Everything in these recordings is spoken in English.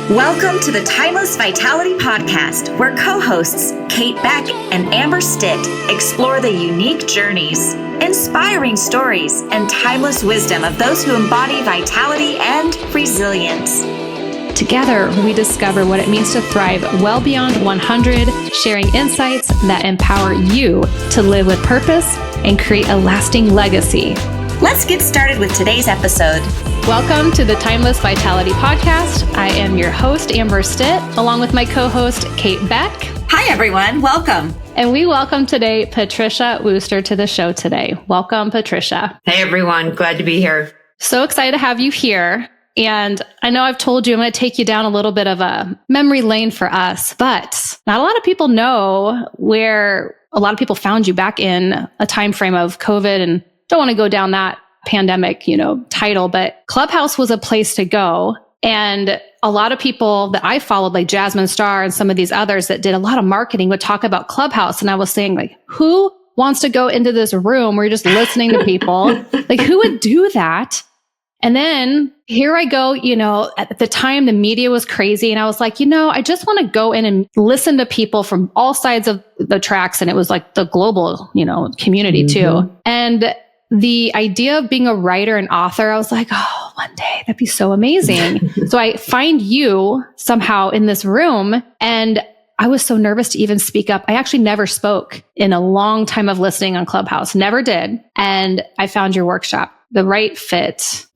Welcome to the Timeless Vitality Podcast, where co-hosts Kate Beck and Amber Stitt explore the unique journeys, inspiring stories, and timeless wisdom of those who embody vitality and resilience. Together, we discover what it means to thrive well beyond 100, sharing insights that empower you to live with purpose and create a lasting legacy. Let's get started with today's episode. Welcome to the Timeless Vitality Podcast. I am your host, Amber Stitt, along with my co-host, Kate Beck. Hi, everyone. Welcome. And we welcome today Patricia Wooster to the show today. Welcome, Patricia. Hey, everyone. Glad to be here. So excited to have you here. And I know I've told you I'm going to take you down a little bit of a memory lane for us, but not a lot of people know where a lot of people found you back in a time frame of COVID, and don't want to go down that pandemic, title, but Clubhouse was a place to go. And a lot of people that I followed, like Jasmine Star and some of these others that did a lot of marketing, would talk about Clubhouse. And I was saying, like, who wants to go into this room where you're just listening to people? Like, who would do that? And then here I go, at the time the media was crazy. And I was like, I just want to go in and listen to people from all sides of the tracks. And it was like the global, community too. And the idea of being a writer and author, I was like, oh, one day that'd be so amazing. So I find you somehow in this room, and I was so nervous to even speak up. I actually never spoke in a long time of listening on Clubhouse, never did. And I found your workshop, the right fit.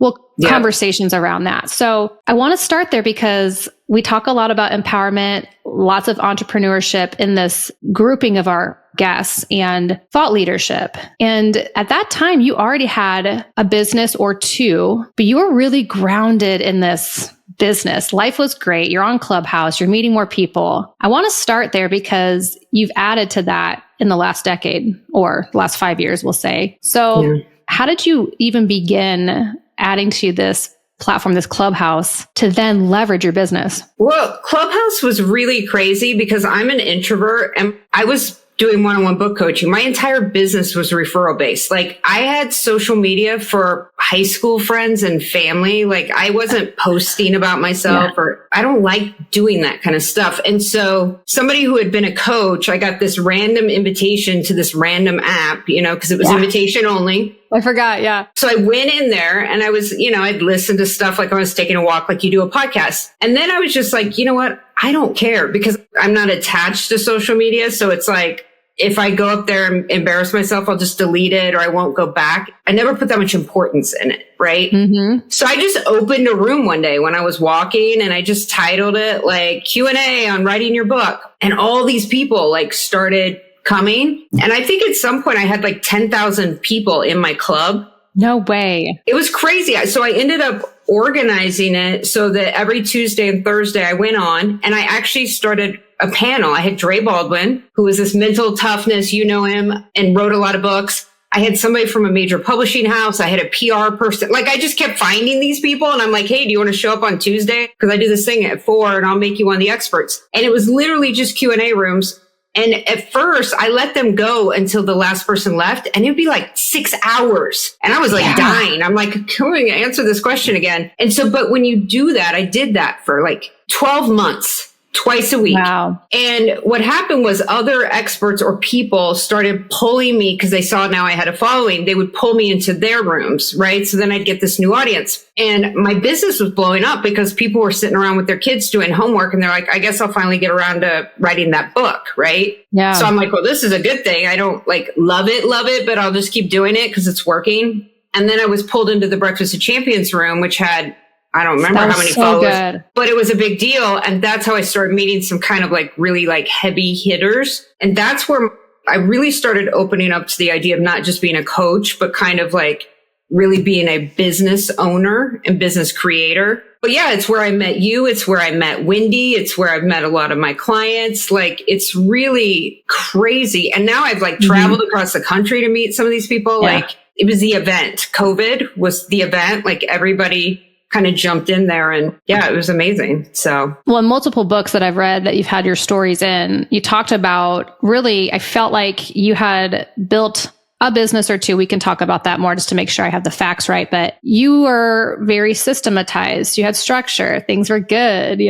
Conversations around that. So I want to start there because we talk a lot about empowerment, lots of entrepreneurship in this grouping of our guests, and thought leadership. And at that time, you already had a business or two, but you were really grounded in this business. Life was great. You're on Clubhouse. You're meeting more people. I want to start there because you've added to that in the last decade or last 5 years, we'll say. So how did you even begin adding to this platform, this Clubhouse, to then leverage your business? Well, Clubhouse was really crazy because I'm an introvert and I was doing one-on-one book coaching. My entire business was referral based. Like, I had social media for high school friends and family. Like, I wasn't posting about myself or I don't like doing that kind of stuff. And so somebody who had been a coach, I got this random invitation to this random app, because it was invitation only. I forgot. Yeah. So I went in there and I was, I'd listen to stuff like I was taking a walk, like you do a podcast. And then I was just like, you know what? I don't care because I'm not attached to social media. So it's like, if I go up there and embarrass myself, I'll just delete it or I won't go back. I never put that much importance in it. Right. Mm-hmm. So I just opened a room one day when I was walking and I just titled it like Q&A on writing your book. And all these people like started coming. And I think at some point I had like 10,000 people in my club. No way. It was crazy. So I ended up organizing it so that every Tuesday and Thursday I went on and I actually started a panel. I had Dre Baldwin, who was this mental toughness, him, and wrote a lot of books. I had somebody from a major publishing house. I had a PR person. Like, I just kept finding these people and I'm like, hey, do you want to show up on Tuesday? Because I do this thing at 4 and I'll make you one of the experts. And it was literally just Q&A rooms. And at first I let them go until the last person left and it'd be like 6 hours. And I was like dying. I'm like, can we answer this question again? And so, but when you do that, I did that for like 12 months. Twice a week. Wow. And what happened was other experts or people started pulling me because they saw now I had a following. They would pull me into their rooms, right? So then I'd get this new audience. And my business was blowing up because people were sitting around with their kids doing homework. And they're like, I guess I'll finally get around to writing that book, right? Yeah. So I'm like, well, this is a good thing. I don't like love it, but I'll just keep doing it because it's working. And then I was pulled into the Breakfast of Champions room, which had I don't remember how many followers, but it was a big deal. And that's how I started meeting some kind of like really like heavy hitters. And that's where I really started opening up to the idea of not just being a coach, but kind of like really being a business owner and business creator. But yeah, it's where I met you. It's where I met Wendy. It's where I've met a lot of my clients. Like, it's really crazy. And now I've like traveled across the country to meet some of these people. Yeah. Like, it was the event. COVID was the event. Like, everybody kind of jumped in there and yeah, it was amazing. So, well, in multiple books that I've read that you've had your stories in, you talked about really, I felt like you had built a business or two. We can talk about that more just to make sure I have the facts right. But you were very systematized. You had structure. Things were good,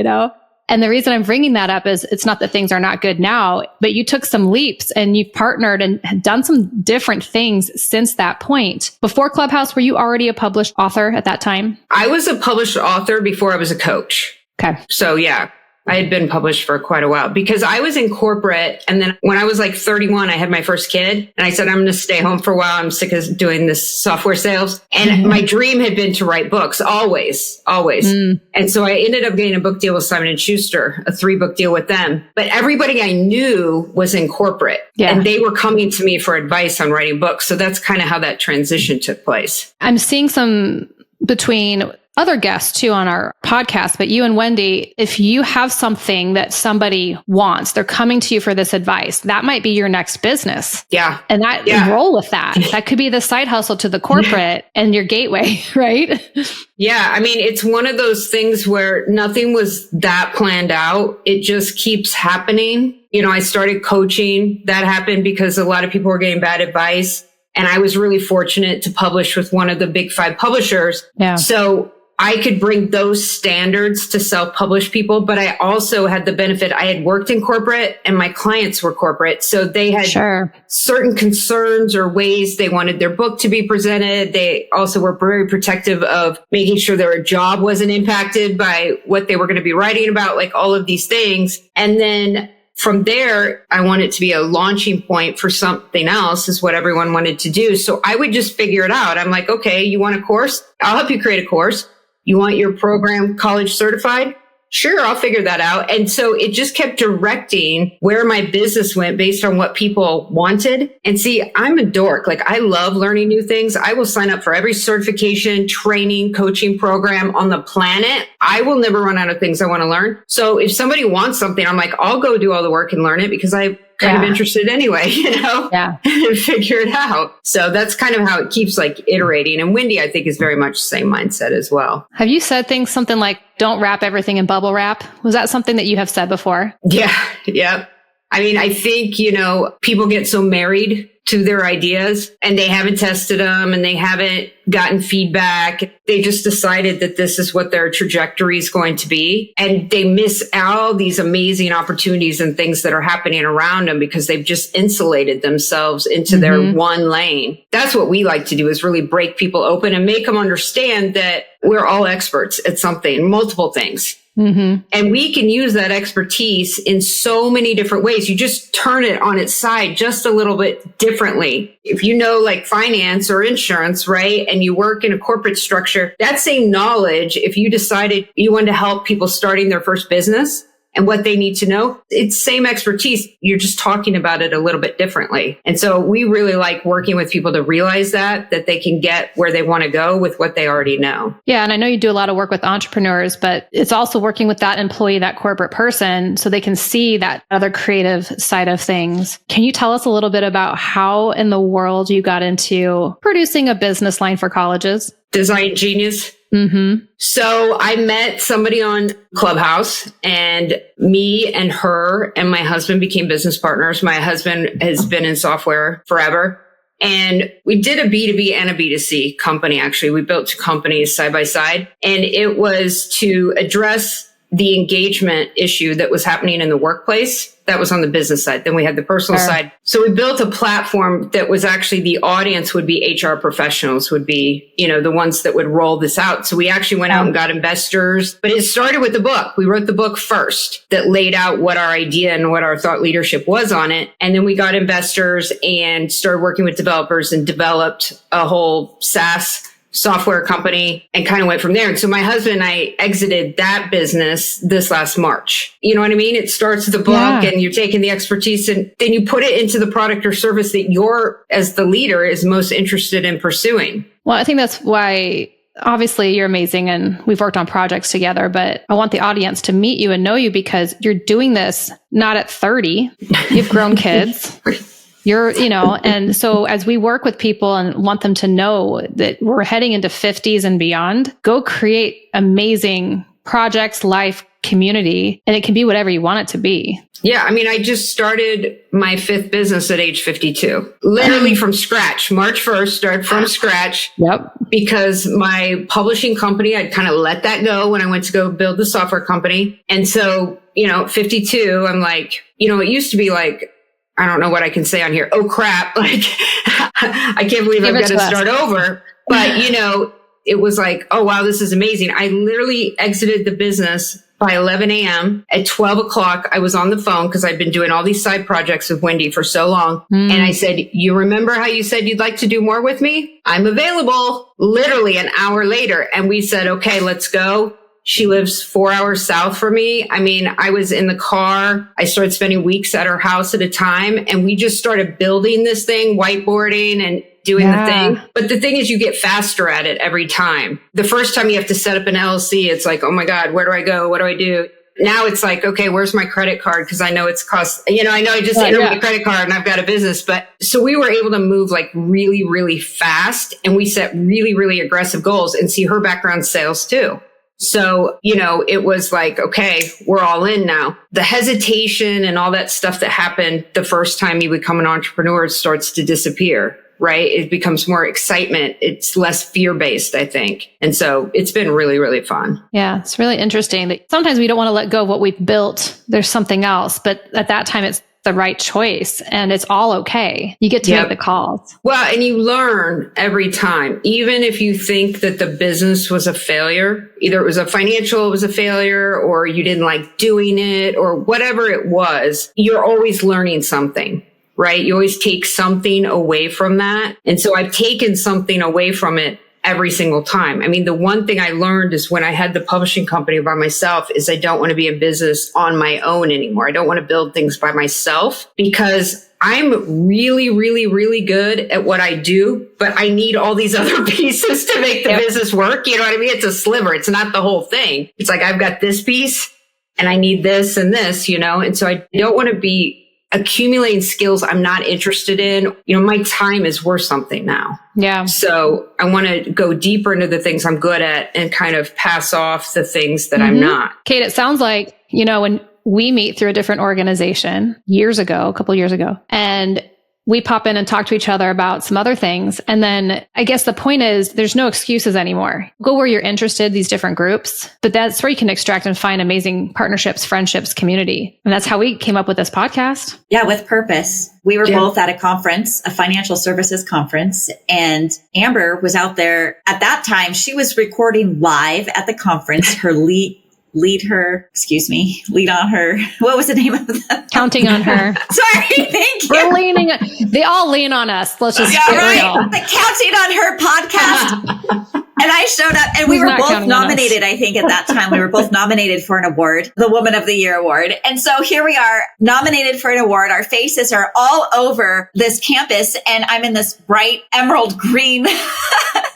And the reason I'm bringing that up is it's not that things are not good now, but you took some leaps and you've partnered and had done some different things since that point. Before Clubhouse, were you already a published author at that time? I was a published author before I was a coach. Okay. So yeah, I had been published for quite a while because I was in corporate. And then when I was like 31, I had my first kid and I said, I'm going to stay home for a while. I'm sick of doing this software sales. And my dream had been to write books always. And so I ended up getting a book deal with Simon Schuster, a 3-book deal with them. But everybody I knew was in corporate and they were coming to me for advice on writing books. So that's kind of how that transition took place. I'm seeing some between other guests too on our podcast, but you and Wendy, if you have something that somebody wants, they're coming to you for this advice, that might be your next business. Yeah. And roll with that. That could be the side hustle to the corporate and your gateway, right? Yeah. I mean, it's one of those things where nothing was that planned out. It just keeps happening. I started coaching. That happened because a lot of people were getting bad advice. And I was really fortunate to publish with one of the big 5 publishers. Yeah. So I could bring those standards to self-publish people, but I also had the benefit. I had worked in corporate and my clients were corporate. So they had certain concerns or ways they wanted their book to be presented. They also were very protective of making sure their job wasn't impacted by what they were going to be writing about, like all of these things. And then from there, I want it to be a launching point for something else is what everyone wanted to do. So I would just figure it out. I'm like, okay, you want a course? I'll help you create a course. You want your program college certified? Sure, I'll figure that out. And so it just kept directing where my business went based on what people wanted. And see, I'm a dork. Like I love learning new things. I will sign up for every certification, training, coaching program on the planet. I will never run out of things I want to learn. So if somebody wants something, I'm like, I'll go do all the work and learn it because I'm kind of interested anyway, and figure it out. So that's kind of how it keeps like iterating. And Wendy, I think, is very much the same mindset as well. Have you said something like, don't wrap everything in bubble wrap? Was that something that you have said before? Yeah. I mean, I think, people get so married to their ideas and they haven't tested them and they haven't gotten feedback. They just decided that this is what their trajectory is going to be. And they miss all these amazing opportunities and things that are happening around them because they've just insulated themselves into their one lane. That's what we like to do, is really break people open and make them understand that we're all experts at something, multiple things. And we can use that expertise in so many different ways. You just turn it on its side just a little bit differently. If you know like finance or insurance, right? And you work in a corporate structure, that same knowledge, if you decided you wanted to help people starting their first business and what they need to know, it's same expertise. You're just talking about it a little bit differently. And so we really like working with people to realize that they can get where they want to go with what they already know. Yeah. And I know you do a lot of work with entrepreneurs, but it's also working with that employee, that corporate person, so they can see that other creative side of things. Can you tell us a little bit about how in the world you got into producing a business line for colleges? Design genius. So I met somebody on Clubhouse, and me and her and my husband became business partners. My husband has been in software forever. And we did a B2B and a B2C company. Actually, we built 2 companies side by side, and it was to address the engagement issue that was happening in the workplace. That was on the business side. Then we had the personal side. So we built a platform that was actually, the audience would be HR professionals, would be, the ones that would roll this out. So we actually went out and got investors, but it started with the book. We wrote the book first that laid out what our idea and what our thought leadership was on it. And then we got investors and started working with developers and developed a whole SaaS software company and kind of went from there. And so my husband and I exited that business this last March. You know what I mean? It starts with the book and you're taking the expertise and then you put it into the product or service that you're, as the leader, is most interested in pursuing. Well, I think that's why, obviously you're amazing and we've worked on projects together, but I want the audience to meet you and know you because you're doing this not at 30. You've grown kids. And so as we work with people and want them to know that we're heading into 50s and beyond, go create amazing projects, life, community, and it can be whatever you want it to be. Yeah. I mean, I just started my 5th business at age 52, literally from scratch. March 1st, started from scratch. Yep. Because my publishing company, I'd kind of let that go when I went to go build the software company. And so, 52, I'm like, it used to be like, I don't know what I can say on here. Oh crap. Like, I can't believe I've got to start over. But, it was like, oh wow, this is amazing. I literally exited the business by 11 a.m. At 12 o'clock, I was on the phone because I'd been doing all these side projects with Wendy for so long. And I said, you remember how you said you'd like to do more with me? I'm available. Literally an hour later. And we said, okay, let's go. She lives 4 hours south from me. I mean, I was in the car. I started spending weeks at her house at a time. And we just started building this thing, whiteboarding and doing the thing. But the thing is, you get faster at it every time. The first time you have to set up an LLC, it's like, oh my God, where do I go? What do I do? Now it's like, okay, where's my credit card? Because I know it's cost, I know I just entered my credit card and I've got a business. But so we were able to move like really, really fast. And we set really, really aggressive goals. And see, her background sales too. So, it was like, okay, we're all in now. The hesitation and all that stuff that happened the first time you become an entrepreneur starts to disappear, right? It becomes more excitement. It's less fear-based, I think. And so it's been really, really fun. Yeah, it's really interesting that sometimes we don't want to let go of what we've built. There's something else, but at that time it's the right choice and it's all okay. You get to make the calls. Well, and you learn every time, even if you think that the business was a failure, either it was a financial, it was a failure, or you didn't like doing it or whatever it was, you're always learning something, right? You always take something away from that. And so I've taken something away from it every single time. I mean, the one thing I learned is when I had the publishing company by myself is I don't want to be in business on my own anymore. I don't want to build things by myself because I'm really, really, really good at what I do, but I need all these other pieces to make the business work. You know what I mean? It's a sliver. It's not the whole thing. It's like, I've got this piece and I need this and this, and so I don't want to be accumulating skills I'm not interested in. My time is worth something now. Yeah. So I want to go deeper into the things I'm good at and kind of pass off the things that I'm not. Kate, it sounds like, when we meet through a different organization a couple years ago, and we pop in and talk to each other about some other things. And then I guess the point is there's no excuses anymore. Go where you're interested, these different groups, but that's where you can extract and find amazing partnerships, friendships, community. And that's how we came up with this podcast. Yeah, with purpose. We were both at a conference, a financial services conference, and Amber was out there. At that time, she was recording live at the conference, her lead on her. What was the name of that? Counting on her. Sorry, thank you. We're leaning, they all lean on us. Let's just get real. Counting on her podcast. And I showed up and we were both nominated, I think at that time. We were both nominated for an award, the Woman of the Year award. And so here we are nominated for an award. Our faces are all over this campus and I'm in this bright emerald green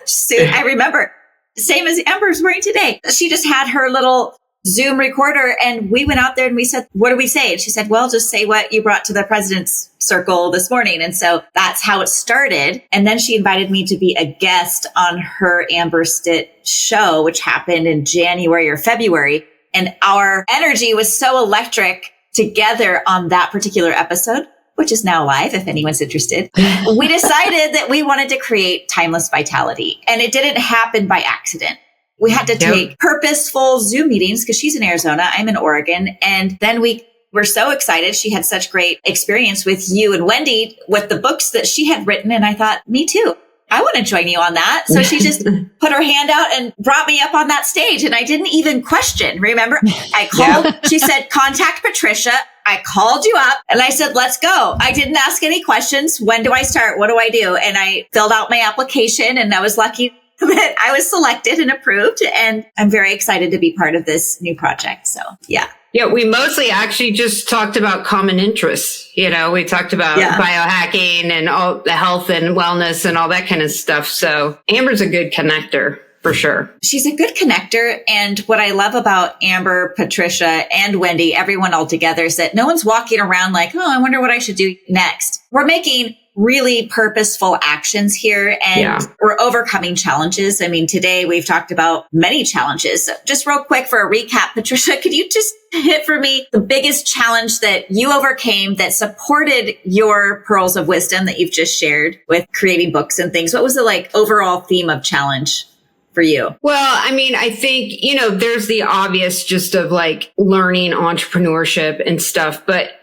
suit. I remember, same as Amber's wearing today. She just had her little Zoom recorder and we went out there and we said, what do we say? And she said, well, just say what you brought to the president's circle this morning. And so that's how it started. And then she invited me to be a guest on her Amber Stitt show, which happened in January or February. And our energy was so electric together on that particular episode, which is now live if anyone's interested. We decided that we wanted to create Timeless Vitality. And it didn't happen by accident. We had to take purposeful Zoom meetings because she's in Arizona, I'm in Oregon. And then we were so excited. She had such great experience with you and Wendy with the books that she had written. And I thought, me too. I want to join you on that. So she just put her hand out and brought me up on that stage. And I didn't even question. Remember, I called, she said, contact Patricia. I called you up and I said, let's go. I didn't ask any questions. When do I start? What do I do? And I filled out my application and I was lucky that I was selected and approved. And I'm very excited to be part of this new project. So, yeah. Yeah, we mostly actually just talked about common interests. We talked about biohacking and all the health and wellness and all that kind of stuff. So Amber's a good connector for sure. She's a good connector. And what I love about Amber, Patricia, and Wendy, everyone all together, is that no one's walking around like, oh, I wonder what I should do next. We're making really purposeful actions here, and we're overcoming challenges. I mean, today we've talked about many challenges. So just real quick for a recap, Patricia, could you just hit for me the biggest challenge that you overcame that supported your pearls of wisdom that you've just shared with creating books and things? What was the overall theme of challenge for you? Well, I mean, I think, there's the obvious just of learning entrepreneurship and stuff. But,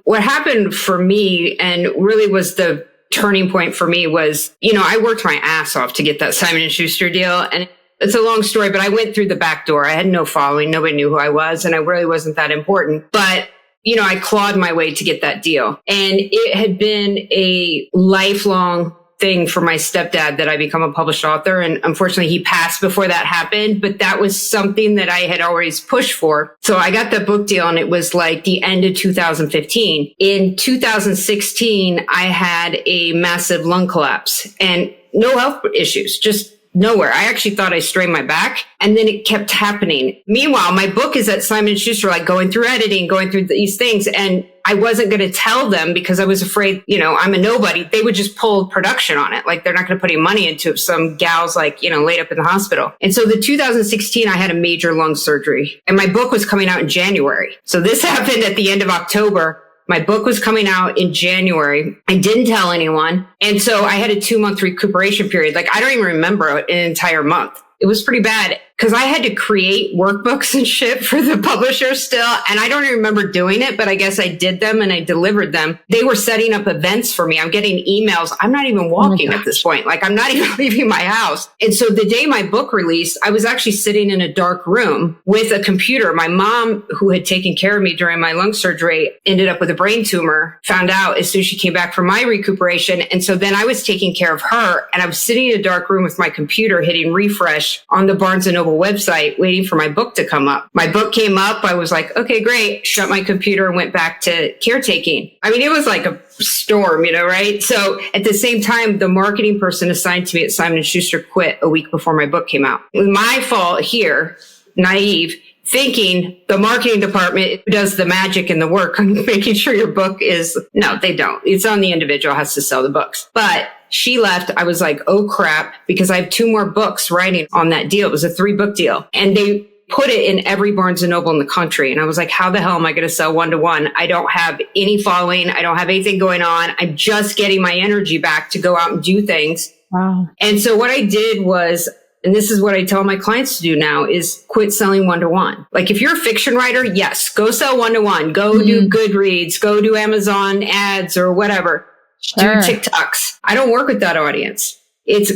what happened for me and really was the turning point for me was, I worked my ass off to get that Simon Schuster deal. And it's a long story, but I went through the back door. I had no following. Nobody knew who I was, and I really wasn't that important. But I clawed my way to get that deal. And it had been a lifelong thing for my stepdad that I become a published author. And unfortunately, he passed before that happened, but that was something that I had always pushed for. So I got the book deal, and it was the end of 2015. In 2016, I had a massive lung collapse and no health issues, just nowhere. I actually thought I strained my back, and then it kept happening. Meanwhile, my book is at Simon Schuster, going through editing, going through these things. And I wasn't going to tell them because I was afraid, I'm a nobody. They would just pull production on it. They're not going to put any money into it. Some gals laid up in the hospital. And so the 2016, I had a major lung surgery, and my book was coming out in January. So this happened at the end of October. My book was coming out in January. I didn't tell anyone. And so I had a 2-month recuperation period. I don't even remember an entire month. It was pretty bad because I had to create workbooks and shit for the publisher still. And I don't even remember doing it, but I guess I did them and I delivered them. They were setting up events for me. I'm getting emails. I'm not even walking at this point. I'm not even leaving my house. And so the day my book released, I was actually sitting in a dark room with a computer. My mom, who had taken care of me during my lung surgery, ended up with a brain tumor, found out as soon as she came back from my recuperation. And so then I was taking care of her, and I was sitting in a dark room with my computer hitting refresh on the Barnes & Noble website, waiting for my book to come up. My book came up. I was like, okay, great. Shut my computer and went back to caretaking. I mean, it was like a storm, right? So at the same time, the marketing person assigned to me at Simon & Schuster quit a week before my book came out. It was my fault here, naive, thinking the marketing department does the magic and the work on making sure your book is, no, they don't. It's on the individual has to sell the books. But she left. I was like, oh crap, because I have 2 more books writing on that deal. It was a 3-book deal. And they put it in every Barnes & Noble in the country. And I was like, how the hell am I going to sell 1-to-1? I don't have any following. I don't have anything going on. I'm just getting my energy back to go out and do things. Wow. And so what I did was, and this is what I tell my clients to do now, is quit selling 1-to-1. If you're a fiction writer, yes, go sell 1-to-1. Go do Goodreads, go do Amazon ads or whatever. Sure. Do TikToks. I don't work with that audience. It's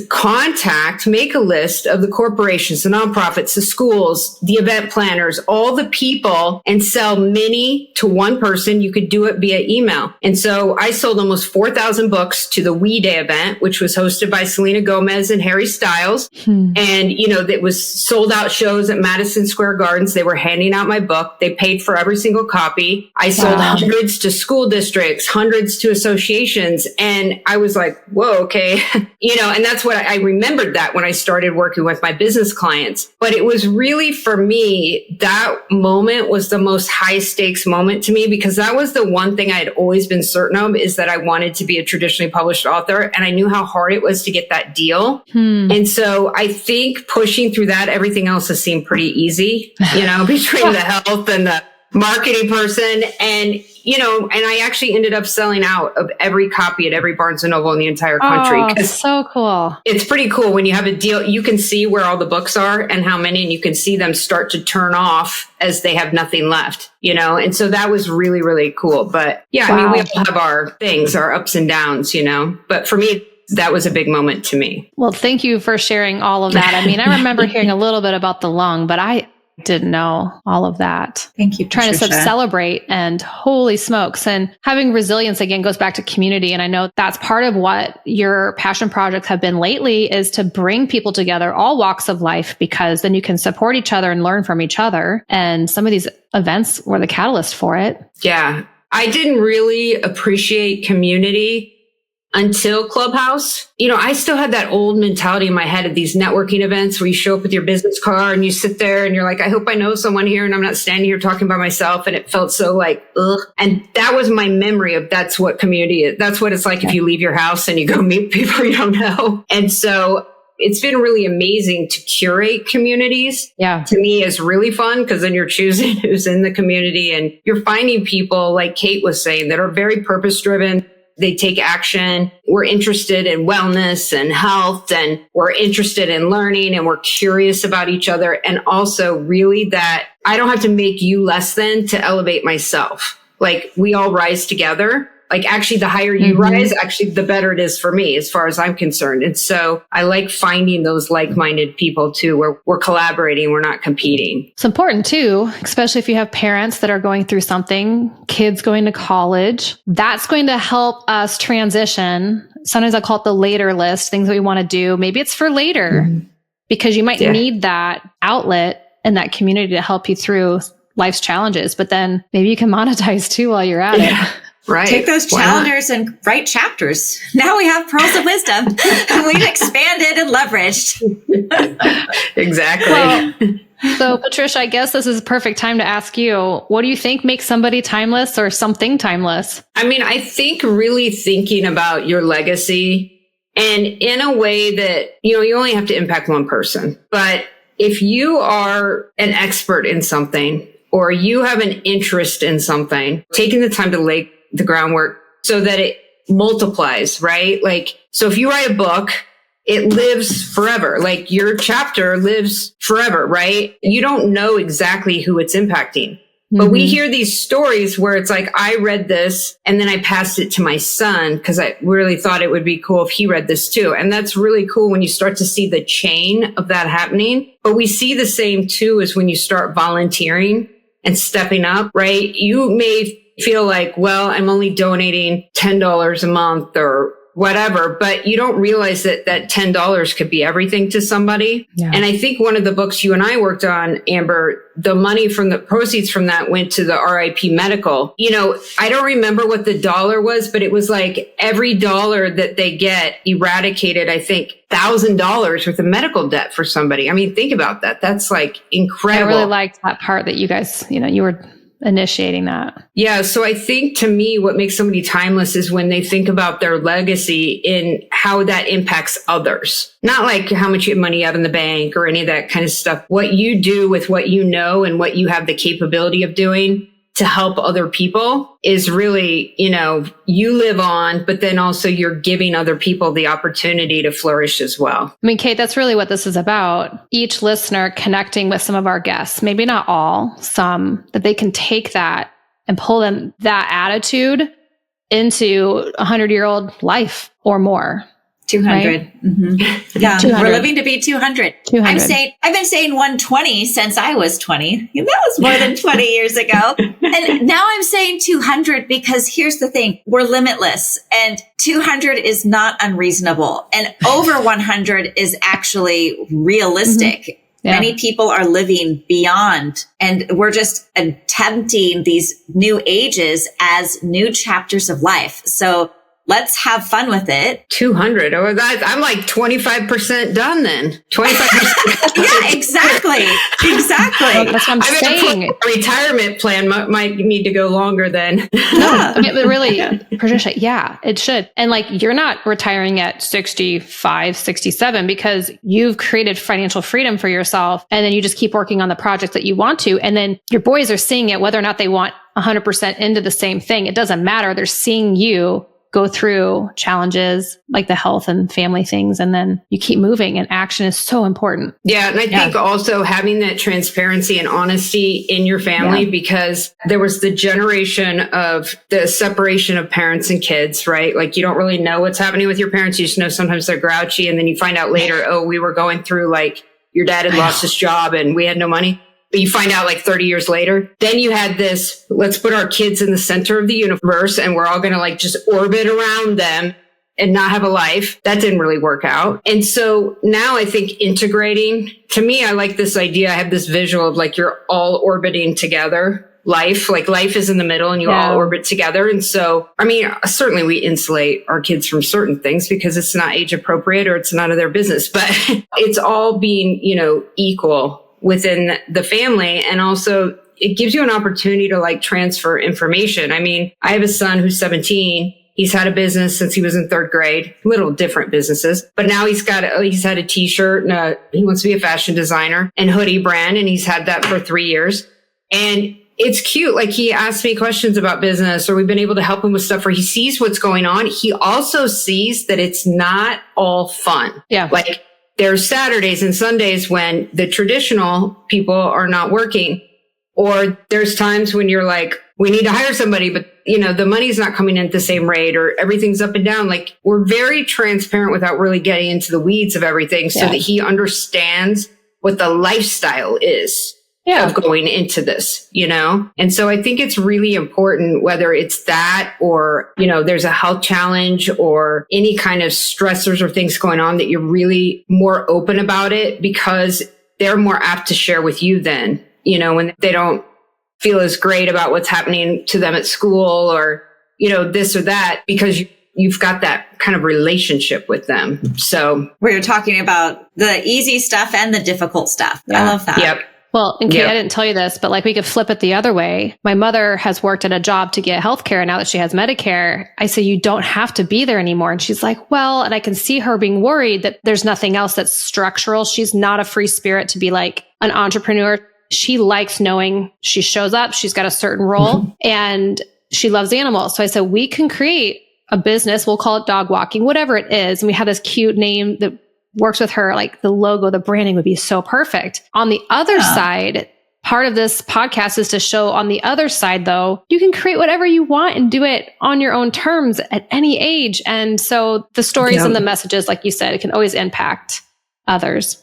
make a list of the corporations, the nonprofits, the schools, the event planners, all the people, and sell many to one person. You could do it via email. And so I sold almost 4,000 books to the We Day event, which was hosted by Selena Gomez and Harry Styles. And, it was sold out shows at Madison Square Gardens. They were handing out my book. They paid for every single copy. I sold hundreds to school districts, hundreds to associations. And I was like, whoa, okay. And that's what I remembered that when I started working with my business clients. But it was really, for me, that moment was the most high stakes moment to me, because that was the one thing I had always been certain of, is that I wanted to be a traditionally published author. And I knew how hard it was to get that deal. And so I think pushing through that, everything else has seemed pretty easy, between the health and the marketing person. And I actually ended up selling out of every copy at every Barnes & Noble in the entire country. Oh, so cool. It's pretty cool when you have a deal. You can see where all the books are and how many, and you can see them start to turn off as they have nothing left, And so that was really, really cool. But yeah, I mean, we all have our things, our ups and downs, But for me, that was a big moment to me. Well, thank you for sharing all of that. I mean, I remember hearing a little bit about the lung, but I didn't know all of that. Thank you, Patricia. Trying to celebrate, and holy smokes. And having resilience, again, goes back to community. And I know that's part of what your passion projects have been lately, is to bring people together, all walks of life, because then you can support each other and learn from each other. And some of these events were the catalyst for it. Yeah. I didn't really appreciate community until Clubhouse. I still had that old mentality in my head of these networking events where you show up with your business card and you sit there and you're like, I hope I know someone here and I'm not standing here talking by myself. And it felt so like, ugh. And that was my memory of that's what community is. That's what it's like if you leave your house and you go meet people you don't know. And so it's been really amazing to curate communities. Yeah. To me is really fun because then you're choosing who's in the community and you're finding people like Kate was saying that are very purpose driven. They take action. We're interested in wellness and health, and we're interested in learning, and we're curious about each other. And also really that I don't have to make you less than to elevate myself. Like we all rise together. Like actually the higher you rise, actually the better it is for me as far as I'm concerned. And so I like finding those like-minded people too, where we're collaborating, we're not competing. It's important too, especially if you have parents that are going through something, kids going to college. That's going to help us transition. Sometimes I call it the later list, things that we want to do. Maybe it's for later because you might need that outlet and that community to help you through life's challenges. But then maybe you can monetize too while you're at it. Right. Take those calendars and write chapters. Now we have pearls of wisdom. We've expanded and leveraged. Exactly. Well, so Patricia, I guess this is a perfect time to ask you, what do you think makes somebody timeless or something timeless? I mean, I think really thinking about your legacy and in a way that, you only have to impact one person. But if you are an expert in something or you have an interest in something, taking the time to lay the groundwork so that it multiplies, right? Like, so if you write a book, it lives forever. Like your chapter lives forever, right? You don't know exactly who it's impacting. But we hear these stories where it's like, I read this and then I passed it to my son because I really thought it would be cool if he read this too. And that's really cool when you start to see the chain of that happening. But we see the same too as when you start volunteering and stepping up, right? You may feel like, well, I'm only donating $10 a month or whatever, but you don't realize that that $10 could be everything to somebody. Yeah. And I think one of the books you and I worked on, Amber, the money from the proceeds from that went to the RIP medical. I don't remember what the dollar was, but it was like every dollar that they get eradicated, I think, $1,000 worth of medical debt for somebody. I mean, think about that. That's like incredible. I really liked that part that you guys, you were initiating that. Yeah. So I think to me, what makes somebody timeless is when they think about their legacy in how that impacts others. Not like how much money you have in the bank or any of that kind of stuff. What you do with what you know and what you have the capability of doing to help other people is really, you live on, but then also you're giving other people the opportunity to flourish as well. I mean, Kate, that's really what this is about. Each listener connecting with some of our guests, maybe not all, some, that they can take that and pull them that attitude into 100-year-old life or more. 200. Right? Mm-hmm. Yeah, 200. We're living to be 200. 200. I've been saying 120 since I was 20. That was more than 20 years ago. And now I'm saying 200 because here's the thing. We're limitless and 200 is not unreasonable. And over 100 is actually realistic. Mm-hmm. Yeah. Many people are living beyond, and we're just attempting these new ages as new chapters of life. So let's have fun with it. 200. Oh, I'm like 25% done then. 25%. Yeah, exactly. Exactly. Well, that's what I'm saying. A retirement plan might need to go longer then. No, but really, Patricia, yeah, it should. And like, you're not retiring at 65, 67 because you've created financial freedom for yourself. And then you just keep working on the projects that you want to. And then your boys are seeing it, whether or not they want 100% into the same thing. It doesn't matter. They're seeing you go through challenges like the health and family things, and then you keep moving, and action is so important. Yeah. And I think also having that transparency and honesty in your family, because there was the generation of the separation of parents and kids, right? Like you don't really know what's happening with your parents. You just know sometimes they're grouchy, and then you find out later, oh, we were going through like your dad had lost his job and we had no money. But you find out like 30 years later, then you had this, let's put our kids in the center of the universe and we're all going to like just orbit around them and not have a life. That didn't really work out. And so now I think integrating, to me, I like this idea. I have this visual of like you're all orbiting together life. Like life is in the middle and you all orbit together. And so, I mean, certainly we insulate our kids from certain things because it's not age appropriate or it's none of their business, but it's all being, equal within the family. And also it gives you an opportunity to like transfer information. I mean, I have a son who's 17. He's had a business since he was in 3rd grade, little different businesses, but now he's had a t-shirt and he wants to be a fashion designer and hoodie brand. And he's had that for 3 years. And it's cute. Like he asks me questions about business, or we've been able to help him with stuff where he sees what's going on. He also sees that it's not all fun. Yeah. Like there's Saturdays and Sundays when the traditional people are not working, or there's times when you're like, we need to hire somebody, but the money's not coming in at the same rate, or everything's up and down. Like we're very transparent without really getting into the weeds of everything so that he understands what the lifestyle is of going into this, And so I think it's really important, whether it's that or, there's a health challenge or any kind of stressors or things going on, that you're really more open about it, because they're more apt to share with you then, when they don't feel as great about what's happening to them at school or, this or that, because you've got that kind of relationship with them. So where you're talking about the easy stuff and the difficult stuff. I love that. Yep. Well, and Kate, I didn't tell you this, but like we could flip it the other way. My mother has worked at a job to get healthcare. And now that she has Medicare, I say, you don't have to be there anymore. And she's like, well, and I can see her being worried that there's nothing else that's structural. She's not a free spirit to be like an entrepreneur. She likes knowing she shows up, she's got a certain role, and she loves animals. So I said, we can create a business. We'll call it dog walking, whatever it is. And we had this cute name that works with her. Like the logo, the branding would be so perfect. On the other side, part of this podcast is to show on the other side, though, you can create whatever you want and do it on your own terms at any age. And so the stories and the messages, like you said, it can always impact others.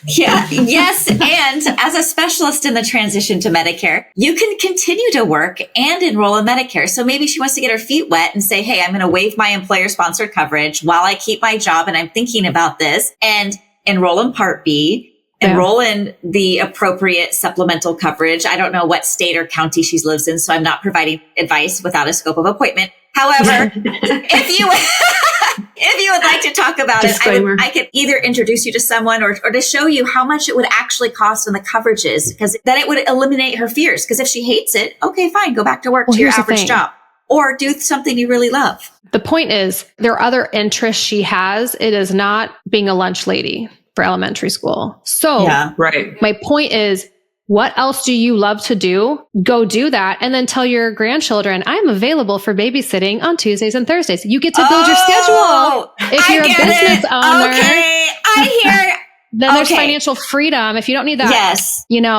Yes. And as a specialist in the transition to Medicare, you can continue to work and enroll in Medicare. So maybe she wants to get her feet wet and say, hey, I'm going to waive my employer sponsored coverage while I keep my job. And I'm thinking about this, and enroll in Part B, enroll in the appropriate supplemental coverage. I don't know what state or county she lives in, so I'm not providing advice without a scope of appointment. However, if you would like to talk about it, I could either introduce you to someone or to show you how much it would actually cost and the coverages, because then it would eliminate her fears. Because if she hates it, okay, fine, go back to work to your average job or do something you really love. The point is, there are other interests she has. It is not being a lunch lady for elementary school. So my point is, what else do you love to do? Go do that. And then tell your grandchildren, I'm available for babysitting on Tuesdays and Thursdays. You get to build your schedule. If you're a business owner. Okay, I hear. Then there's financial freedom. If you don't need that,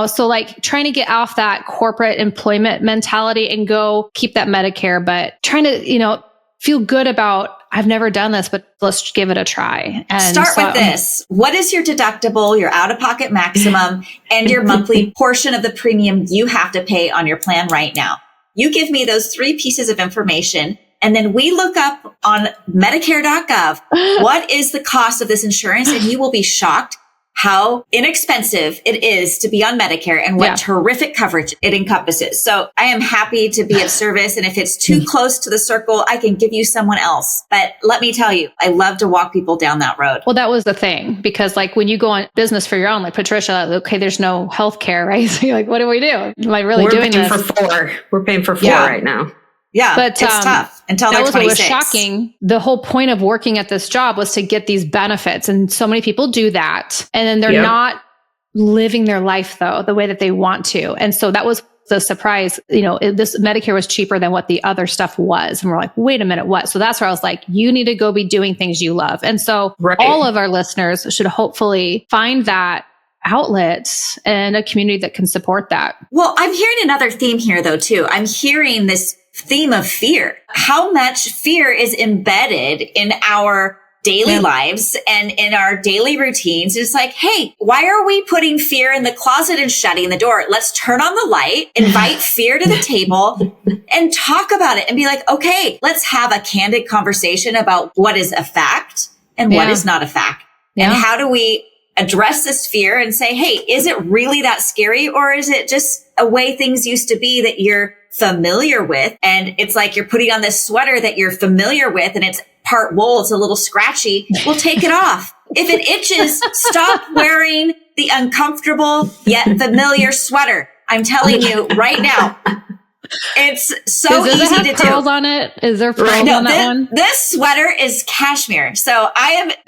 so like trying to get off that corporate employment mentality and go keep that Medicare, but trying to, feel good about, I've never done this, but let's give it a try. And start with this. What is your deductible, your out-of-pocket maximum, and your monthly portion of the premium you have to pay on your plan right now? You give me those 3 pieces of information, and then we look up on Medicare.gov, what is the cost of this insurance? And you will be shocked how inexpensive it is to be on Medicare and what terrific coverage it encompasses. So I am happy to be of service. And if it's too close to the circle, I can give you someone else. But let me tell you, I love to walk people down that road. Well, that was the thing, because like when you go on business for your own, like Patricia, okay, there's no healthcare, right? So you're like, what do we do? Am I really doing this? We're paying for 4 right now. Yeah, but it's tough until they're 26. What was shocking. The whole point of working at this job was to get these benefits. And so many people do that. And then they're not living their life, though, the way that they want to. And so that was the surprise. This Medicare was cheaper than what the other stuff was. And we're like, wait a minute, what? So that's where I was like, you need to go be doing things you love. And so all of our listeners should hopefully find that outlet and a community that can support that. Well, I'm hearing another theme here, though, too. I'm hearing this theme of fear. How much fear is embedded in our daily lives and in our daily routines. It's like, hey, why are we putting fear in the closet and shutting the door? Let's turn on the light, invite fear to the table and talk about it and be like, okay, let's have a candid conversation about what is a fact and what is not a fact. And how do we address this fear and say, hey, is it really that scary? Or is it just a way things used to be that you're familiar with? And it's like you're putting on this sweater that you're familiar with and it's part wool, it's a little scratchy. Well, take it off. If it itches, stop wearing the uncomfortable yet familiar sweater. I'm telling you right now. It's so easy to do. Does it have pearls on it? Is there pearls on that one? This sweater is cashmere. So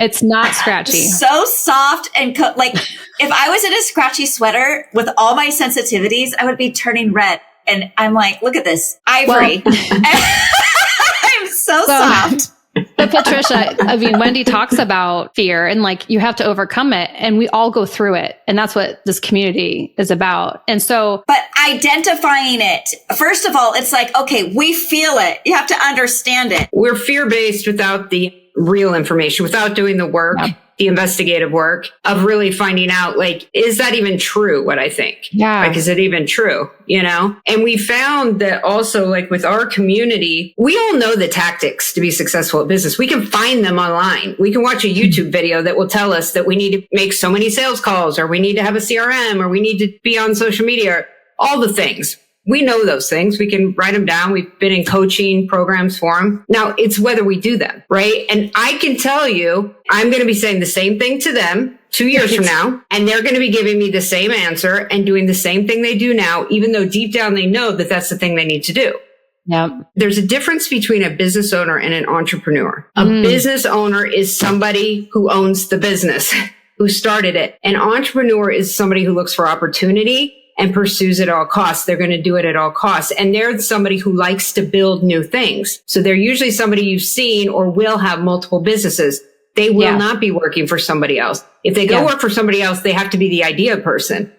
it's not scratchy. So soft and like if I was in a scratchy sweater with all my sensitivities, I would be turning red. And I'm like, look at this ivory. I'm so soft. But Patricia, I mean, Wendy talks about fear and like you have to overcome it and we all go through it. And that's what this community is about. And so, but identifying it, first of all, it's like, okay, we feel it. You have to understand it. We're fear-based without the real information, without doing the work. Yeah. The investigative work of really finding out, like, is that even true, what I think? Yeah. Like, is it even true? You know? And we found that also, like, with our community, we all know the tactics to be successful at business. We can find them online. We can watch a YouTube video that will tell us that we need to make so many sales calls, or we need to have a CRM, or we need to be on social media, all the things. We know those things. We can write them down. We've been in coaching programs for them. Now it's whether we do them, right? And I can tell you, I'm going to be saying the same thing to them 2 years from now, and they're going to be giving me the same answer and doing the same thing they do now, even though deep down they know that that's the thing they need to do. Yep. There's a difference between a business owner and an entrepreneur. A business owner is somebody who owns the business, who started it. An entrepreneur is somebody who looks for opportunity and pursues at all costs. They're going to do it at all costs. And they're somebody who likes to build new things. So they're usually somebody you've seen or will have multiple businesses. They will not be working for somebody else. If they go work for somebody else, they have to be the idea person.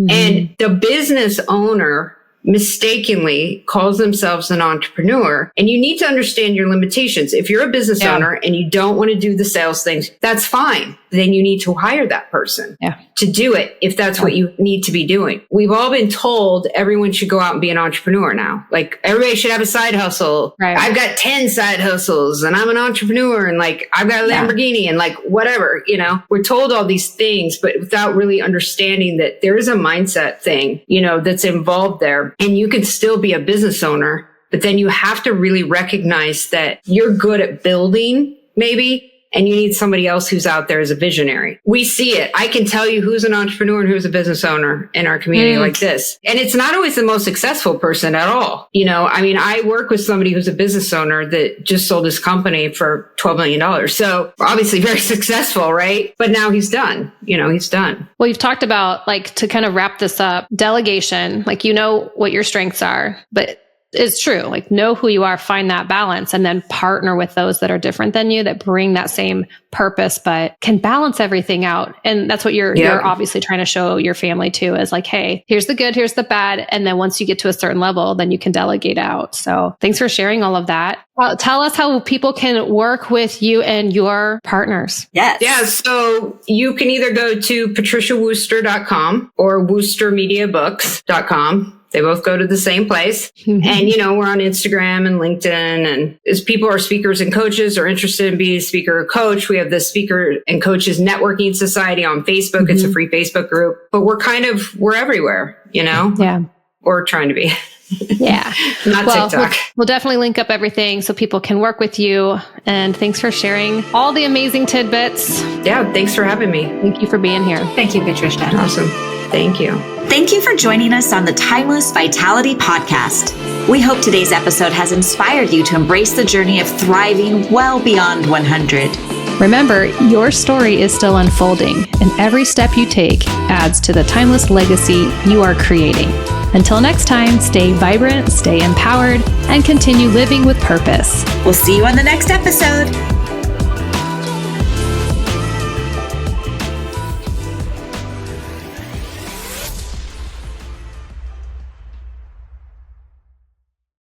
And the business owner mistakenly calls themselves an entrepreneur. And you need to understand your limitations. If you're a business owner and you don't want to do the sales things, that's fine. Then you need to hire that person to do it if that's what you need to be doing. We've all been told everyone should go out and be an entrepreneur now. Like everybody should have a side hustle. Right. I've got 10 side hustles and I'm an entrepreneur and like I've got a Lamborghini and like whatever, you know, we're told all these things, but without really understanding that there is a mindset thing, you know, that's involved there. And you can still be a business owner, but then you have to really recognize that you're good at building maybe, and you need somebody else who's out there as a visionary. We see it. I can tell you who's an entrepreneur and who's a business owner in our community like this. And it's not always the most successful person at all. You know, I mean, I work with somebody who's a business owner that just sold his company for $12 million. So obviously very successful, right? But now he's done. You know, he's done. Well, you've talked about, like, to kind of wrap this up, delegation, like, you know what your strengths are, but it's true. Like, know who you are, find that balance, and then partner with those that are different than you, that bring that same purpose, but can balance everything out. And that's what you're obviously trying to show your family too, is like, hey, here's the good, here's the bad. And then once you get to a certain level, then you can delegate out. So thanks for sharing all of that. Tell us how people can work with you and your partners. Yes. Yeah. So you can either go to patriciawooster.com or woostermediabooks.com. They both go to the same place. And, you know, we're on Instagram and LinkedIn. And as people are speakers and coaches or interested in being a speaker or coach, we have the Speaker and Coaches Networking Society on Facebook. It's a free Facebook group. But we're everywhere, you know? Yeah. Or trying to be. Yeah. Not TikTok. We'll definitely link up everything so people can work with you. And thanks for sharing all the amazing tidbits. Yeah. Thanks for having me. Thank you for being here. Thank you, Patricia. Awesome. Thank you. Thank you for joining us on the Timeless Vitality Podcast. We hope today's episode has inspired you to embrace the journey of thriving well beyond 100. Remember, your story is still unfolding, and every step you take adds to the timeless legacy you are creating. Until next time, stay vibrant, stay empowered, and continue living with purpose. We'll see you on the next episode.